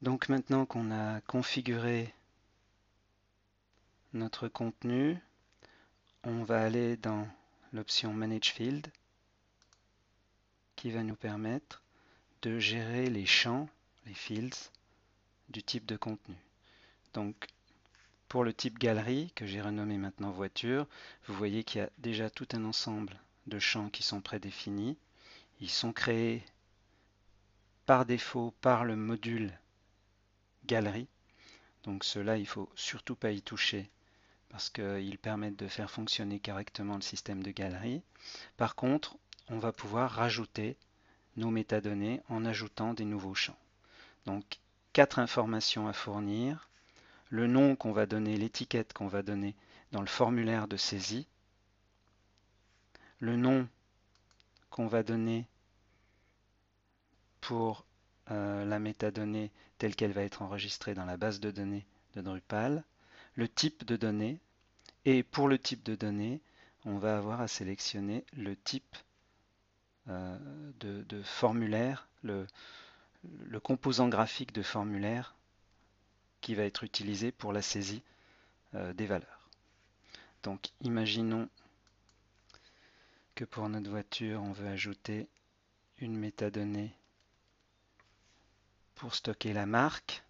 Donc maintenant qu'on a configuré notre contenu, on va aller dans l'option Manage Field qui va nous permettre de gérer les champs, les fields, du type de contenu. Donc pour le type galerie, que j'ai renommé maintenant voiture, vous voyez qu'il y a déjà tout un ensemble de champs qui sont prédéfinis. Ils sont créés par défaut par le module galerie. Donc ceux-là, il ne faut surtout pas y toucher parce qu'ils permettent de faire fonctionner correctement le système de galerie. Par contre, on va pouvoir rajouter nos métadonnées en ajoutant des nouveaux champs. Donc, 4 informations à fournir, le nom qu'on va donner, l'étiquette qu'on va donner dans le formulaire de saisie, le nom qu'on va donner pour la métadonnée telle qu'elle va être enregistrée dans la base de données de Drupal, le type de données, et pour le type de données, on va avoir à sélectionner le type de formulaire, le composant graphique de formulaire qui va être utilisé pour la saisie des valeurs. Donc imaginons que pour notre voiture, on veut ajouter une métadonnée pour stocker la marque.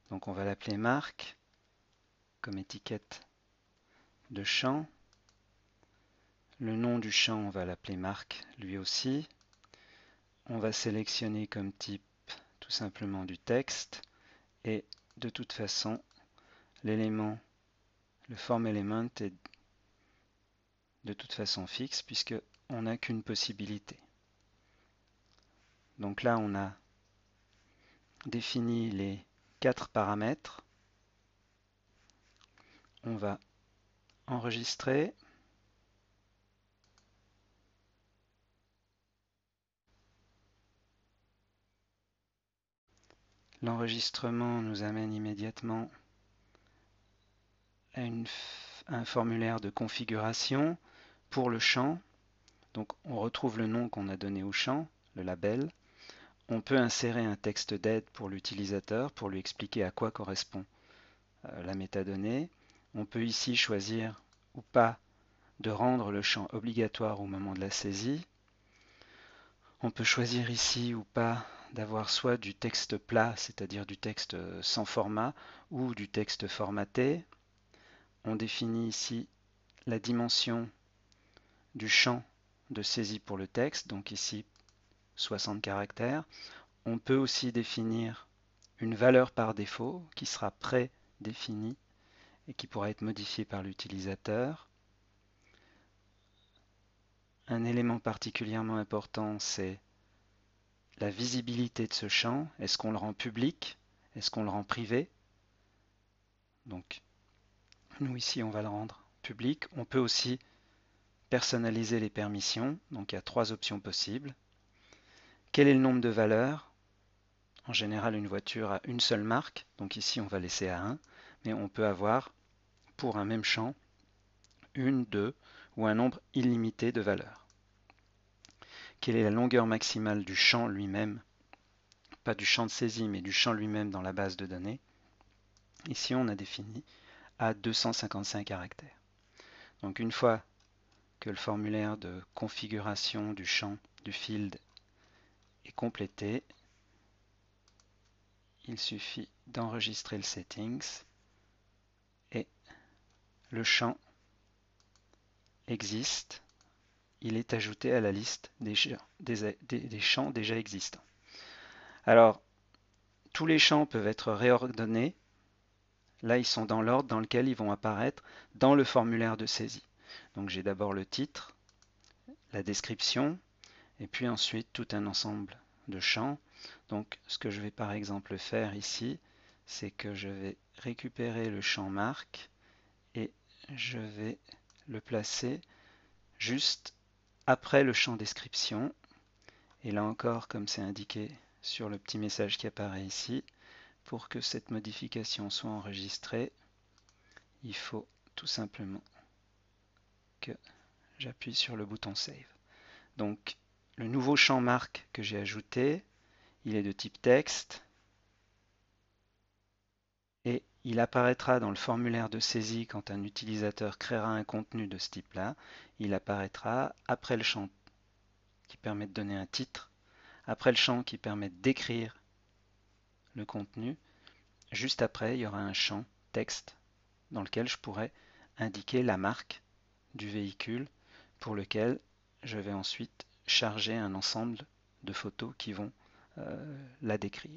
Donc on va l'appeler marque comme étiquette de champ. Le nom du champ, on va l'appeler marque lui aussi. On va sélectionner comme type tout simplement du texte. Et de toute façon, l'élément, le form element est de toute façon fixe puisque on n'a qu'une possibilité. Donc là, on a défini les 4 paramètres. On va enregistrer. L'enregistrement nous amène immédiatement à un formulaire de configuration pour le champ. Donc on retrouve le nom qu'on a donné au champ, le label. On peut insérer un texte d'aide pour l'utilisateur pour lui expliquer à quoi correspond la métadonnée. On peut ici choisir ou pas de rendre le champ obligatoire au moment de la saisie. On peut choisir ici ou pas d'avoir soit du texte plat, c'est-à-dire du texte sans format, ou du texte formaté. On définit ici la dimension du champ de saisie pour le texte, donc ici 60 caractères. On peut aussi définir une valeur par défaut qui sera prédéfinie et qui pourra être modifiée par l'utilisateur. Un élément particulièrement important, c'est la visibilité de ce champ. Est-ce qu'on le rend public? Est-ce qu'on le rend privé? Donc, nous ici, on va le rendre public. On peut aussi personnaliser les permissions. Donc, il y a 3 options possibles. Quel est le nombre de valeurs? En général, une voiture a une seule marque. Donc ici, on va laisser à 1. Mais on peut avoir, pour un même champ, une, deux ou un nombre illimité de valeurs. Quelle est la longueur maximale du champ lui-même? Pas du champ de saisie, mais du champ lui-même dans la base de données. Ici, on a défini à 255 caractères. Donc une fois que le formulaire de configuration du champ du field est complété, il suffit d'enregistrer le settings et le champ existe. Il est ajouté à la liste des champs déjà existants. Alors, tous les champs peuvent être réordonnés. Là, ils sont dans l'ordre dans lequel ils vont apparaître dans le formulaire de saisie. Donc j'ai d'abord le titre, la description, et puis ensuite tout un ensemble de champs. Donc ce que je vais par exemple faire ici, c'est que je vais récupérer le champ marque et je vais le placer juste après le champ description. Et là encore, comme c'est indiqué sur le petit message qui apparaît ici, pour que cette modification soit enregistrée, il faut tout simplement que j'appuie sur le bouton Save. Donc le nouveau champ marque que j'ai ajouté, il est de type texte. Il apparaîtra dans le formulaire de saisie quand un utilisateur créera un contenu de ce type-là. Il apparaîtra après le champ qui permet de donner un titre, après le champ qui permet de décrire le contenu. Juste après, il y aura un champ texte dans lequel je pourrai indiquer la marque du véhicule pour lequel je vais ensuite charger un ensemble de photos qui vont la décrire.